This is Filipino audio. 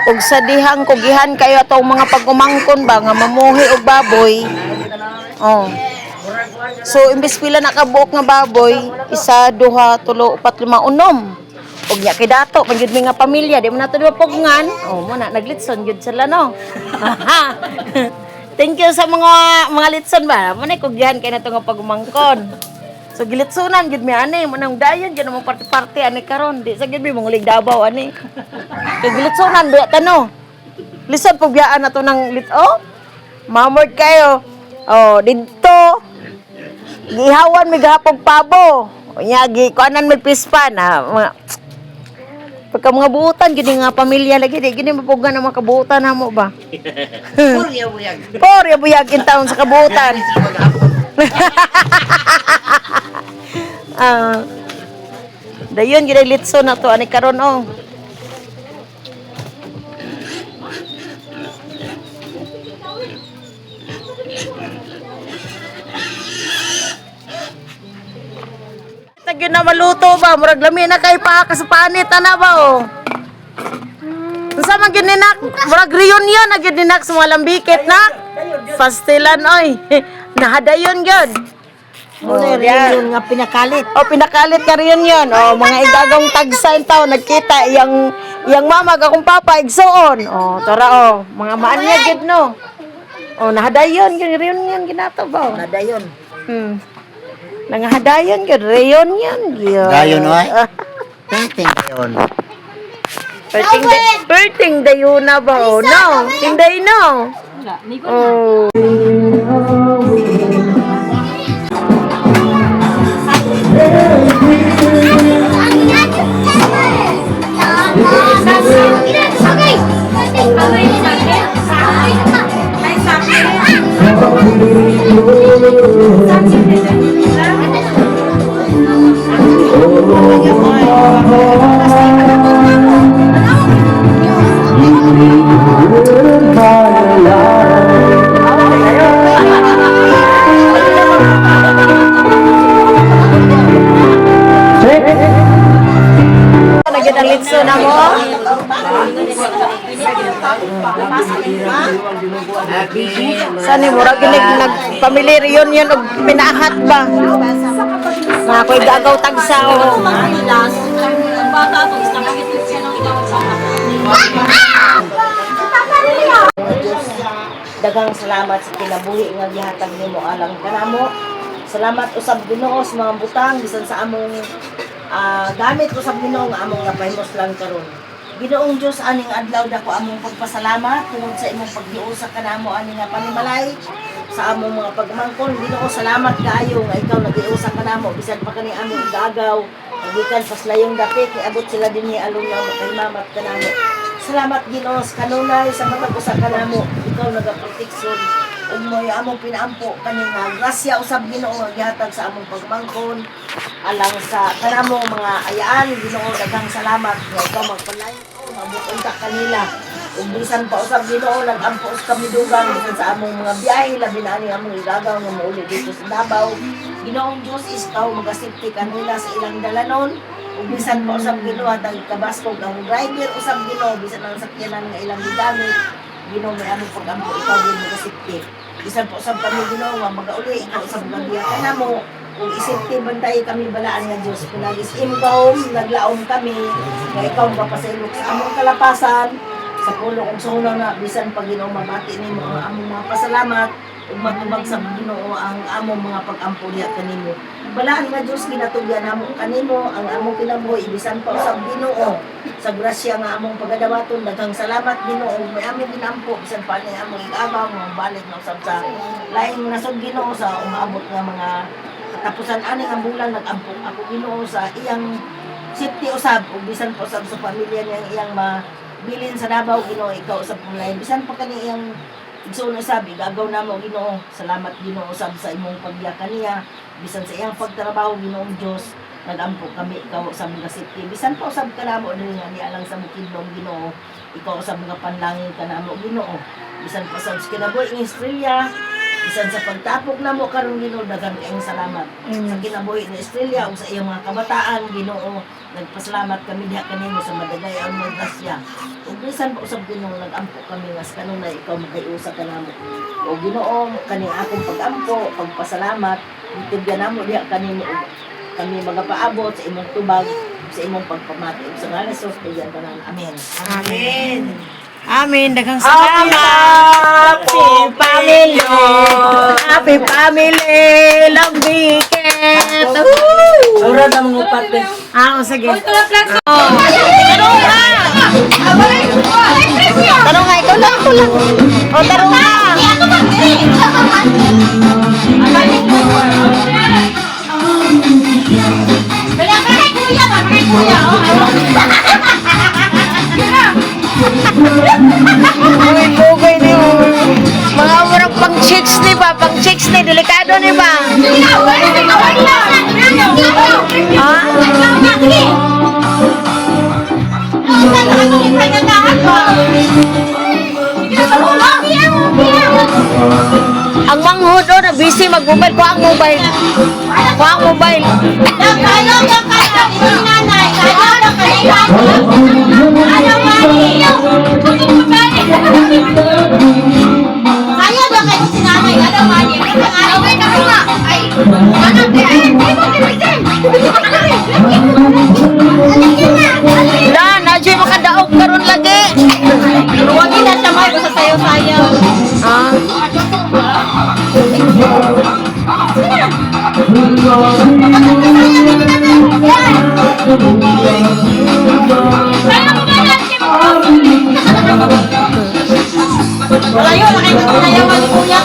ug sa dihang kugihan kayo atong mga pagumangkon ba nga mamuhi og baboy. Oh. So imbis pila na kabuok nga baboy, isa, duha, tulo, upat, lima, unom. Ug nya kay dato man gyud mi nga pamilya, di man nato di mapugngan. Oh, mo na naglitson gyud sila no. Thank you sa mga litson ba. Mo na kugihan kay nato nga pagumangkon. So gilitsunan gyud mi ani, mo nang dayon gyud mo party-party ani karon. Di sa gyud mi mangulig Davao ani. Kay gilitsunan biya tano. Lisod pugyaan nato nang oh. Mamord kayo. Oh, didto. Gihawan mi gahapog pabo. Unya gi kuanan mi pispan ha. Pagka mga buutan gini nga pamilya lagi di gini mapugan ang mga kabuutan namo ba. Porya buyag. Porya buyag in taon sa kabuutan. Dayon gid litso na to ani karon oh. Tagyo na maluto ba? Murag lami na kay pa sa panit na ba oh. Unsa man gyud ninak? Murag reunion na gyud ninak sa mga lambikit na. Pastilan oy. Nahadayon gyud. Mo na reunion nga pinakalit. Oh, pinakalit ka reunion. Oh, mga igagong tagsa in taon nagkita iyang mama akong papa igsuon. Oh, tara oh, mga maanya gyud no. Oh, nahadayon gyud reunion ginato ba? Nadayon. Nangahadayon gyud reunion gyud. Dayon oy. Tingting dayon. Perting dayo na ba oh no? Tinday no. Oh. Nagdalitso na mo. Sani murag nag-family reunion og pinahat ba? Nga ko'y gagaw tagsa o. Daghang salamat sa kinabuhi nga gihatag nimo alang kanamo. Salamat usab Ginoo sa mga butang bisan sa among gamit usab Ginoo nga among napahimos lang karon. Ginoong Dios aning adlaw dako among pagpasalamat tungod sa imong paghiusa kanamo ani nga panimalay sa among mga pagmangkon. Ginoo salamat kaayo nga ikaw nagiusa kanamo bisan pa kani among gagaw gikan sa layong dapit niabot sila dinhi along nga makahimamat kanamo. Salamat Ginoo sa kanunay sa matag usa kanamo ikaw nagaproteksyon ug mo'y among pinaampo kaning grasya usab Ginoo nga gihatag sa among pagmangkon alang sa kanamo mga ayaan Ginoo daghang salamat nga ikaw magpalayo mabuton ka kanila ug bisan pa usab Ginoo nagampo us kami dugang bisan sa among mga biyahe labi na ani among igagaw nga mauli dito sa Davao Ginoong Dios ikaw magasipti kanila sa ilang dalanon ug bisan pa usab Ginoo ang kabaskog ang driver usab Ginoo bisan ang sakyanan nga ilang gigamit Ginoo may among pagampo ikaw din magasipti bisan pa usab kami Ginoo nga magauli ikaw usab gabiya kanamo kung isipti bantay kami balaan nga Diyos kung nag-is-imbaw, naglaom kami nga ikaw mapapasilok sa among kalapasan sa pulo kong suno na bisan pag Ginoo mabati nimo ang among mga pasalamat ug matubag sa Ginoo ang among mga pag-ampulya kanimo balaan nga Diyos ginatugyan namo kanimo ang among kinabuhi bisan pa usab Ginoo sa grasya nga among pagadawaton daghang salamat Ginoo may among ginampo bisan pa ni among igabaw mga balik na usab sa laing nasod Ginoo sa umabot nga mga katapusan ani nga bulan nag-ampong ako Ginoo sa iyang safety usab ug bisan pa usab sa pamilya niyang iyang mabilin sa Davao Ginoo ikaw usab kung lain bisan pa kani iyang igsoon usab gagaw namo Ginoo salamat Ginoo usab sa imong paggiya kaniya bisan sa iyang pagtrabaho Ginoong Dios nag-ampo kami ikaw usab nga safety bisan pa usab kanamo diri nga nialang sa bukidnon Ginoo ikaw usab nga panlangin kanamo Ginoo bisan pa sa kinabuhi ng Australia Bisan sa pagtapok na mo karong Ginoo daghang kayong salamat. Sa kinabuhi ni Estrella ug sa iyang mga kabataan Ginoo, nagpasalamat kami diha kanimo sa madagayang mga grasya. Ug bisan pa usab Ginoo nagampo kami nga sa kanunay ikaw magayusa kanamo. O Ginoo kani akong pagampo, pagpasalamat, itugyan namo diha kanimo ug kami magapaabot sa imong tubag, sa imong pagpamati ug sa ngalan ni Jesus diyan tanan. Amen. Amen. Amin, daghang salamat. Happy family. Happy family. Lambiket. Ora na mga upat be. Ah, sige. Oh. Tarong nga. Tarong nga, ikaw lang. O, tarong nga. Uy, bugoy ni mga murag pang chicks ni ba? Pang chicks ni, delikado ni ba? Ang manghod o, na busy mag-mobile. Kuha ang mobile. Kuha ang mobile. Wala, nadyo makadaog karon lagi. Huwag na siya may sa sayo-sayo. Ah. Malayo, nakikita ko kuya